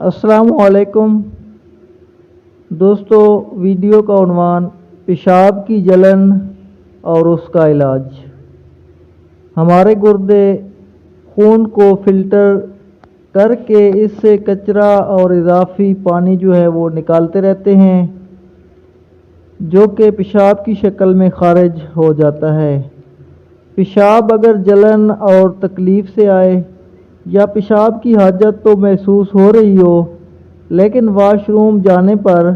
अस्सलामु अलैकुम दोस्तों, वीडियो का उन्वान पेशाब की जलन और उसका इलाज। हमारे गुर्दे खून को फिल्टर करके इससे कचरा और इजाफी पानी जो है वो निकालते रहते हैं, जो कि पेशाब की शक्ल में खारिज हो जाता है। पेशाब अगर जलन और तकलीफ़ से आए या पेशाब की हाजत तो महसूस हो रही हो, लेकिन वॉशरूम जाने पर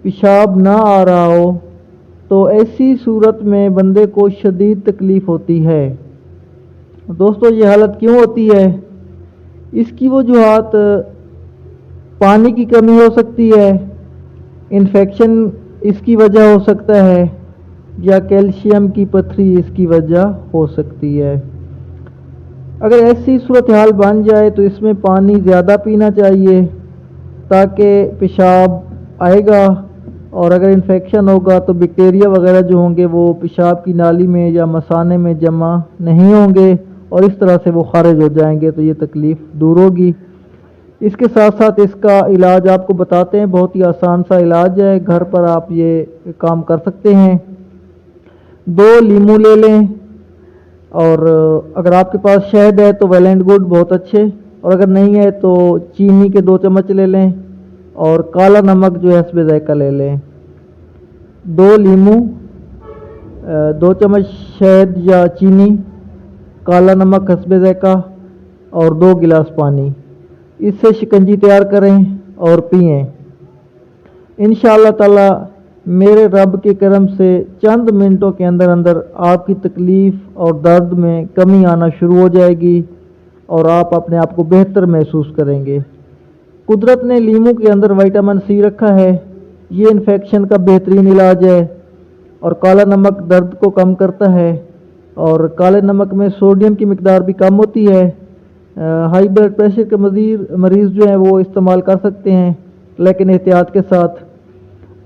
पेशाब ना आ रहा हो, तो ऐसी सूरत में बंदे को शदीद तकलीफ़ होती है। दोस्तों, ये हालत क्यों होती है? इसकी वजूहात पानी की कमी हो सकती है, इन्फेक्शन इसकी वजह हो सकता है, या कैल्शियम की पथरी इसकी वजह हो सकती है। अगर ऐसी सूरत हाल बन जाए तो इसमें पानी ज़्यादा पीना चाहिए ताकि पेशाब आएगा, और अगर इन्फेक्शन होगा तो बैक्टीरिया वगैरह जो होंगे वो पेशाब की नाली में या मसाने में जमा नहीं होंगे और इस तरह से वो खारिज हो जाएंगे, तो ये तकलीफ़ दूर होगी। इसके साथ साथ इसका इलाज आपको बताते हैं। बहुत ही आसान सा इलाज है, घर पर आप ये काम कर सकते हैं। 2 लीमू ले लें, और अगर आपके पास शहद है तो वेल एंड गुड, बहुत अच्छे, और अगर नहीं है तो चीनी के 2 चम्मच ले लें, और काला नमक जो है हस्बे ज़ायक़ा ले लें। 2 लीमू, 2 चम्मच शहद या चीनी, काला नमक हस्बे ज़ायक़ा, और 2 गिलास पानी। इससे शिकंजी तैयार करें और पिएं। इंशाअल्लाह ताला मेरे रब के करम से चंद मिनटों के अंदर अंदर आपकी तकलीफ़ और दर्द में कमी आना शुरू हो जाएगी और आप अपने आप को बेहतर महसूस करेंगे। कुदरत ने लीमू के अंदर विटामिन सी रखा है, ये इन्फेक्शन का बेहतरीन इलाज है। और काला नमक दर्द को कम करता है, और काले नमक में सोडियम की मिकदार भी कम होती है। हाई ब्लड प्रेशर के मरीज़ जो हैं वो इस्तेमाल कर सकते हैं, लेकिन एहतियात के साथ।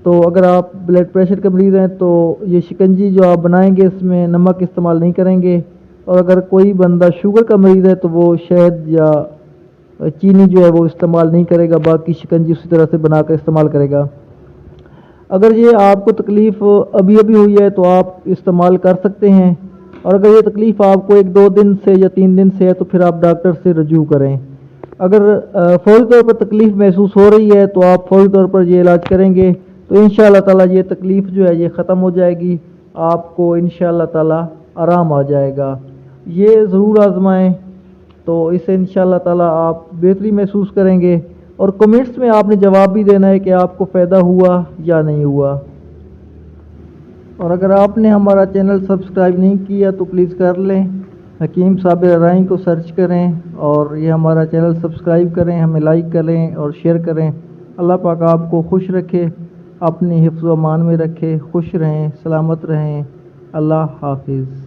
तो अगर आप ब्लड प्रेशर के मरीज़ हैं तो ये शिकंजी जो आप बनाएंगे इसमें नमक इस्तेमाल नहीं करेंगे, और अगर कोई बंदा शुगर का मरीज़ है तो वो शहद या चीनी जो है वो इस्तेमाल नहीं करेगा, बाकी शिकंजी उसी तरह से बना कर इस्तेमाल करेगा। अगर ये आपको तकलीफ़ अभी अभी हुई है तो आप इस्तेमाल कर सकते हैं, और अगर ये तकलीफ़ आपको 1-2 दिन से या 3 दिन से है तो फिर आप डॉक्टर से रजू करें। अगर फौरी तौर पर तकलीफ़ महसूस हो रही है तो आप फौरी तौर पर ये इलाज करेंगे तो इंशाअल्लाह ताला ये तकलीफ़ जो है ये ख़त्म हो जाएगी, आपको इंशाअल्लाह ताला आराम आ जाएगा। ये ज़रूर आज़माएं, तो इससे इंशाअल्लाह ताला आप बेहतरी महसूस करेंगे। और कमेंट्स में आपने जवाब भी देना है कि आपको फ़ायदा हुआ या नहीं हुआ। और अगर आपने हमारा चैनल सब्सक्राइब नहीं किया तो प्लीज़ कर लें, हकीम साबिर अराई को सर्च करें और ये हमारा चैनल सब्सक्राइब करें, हमें लाइक करें और शेयर करें। अल्लाह पाक आपको खुश रखे, अपनी हिफ्ज़ व अमान में रखे, खुश रहें, सलामत रहें। अल्लाह हाफिज़।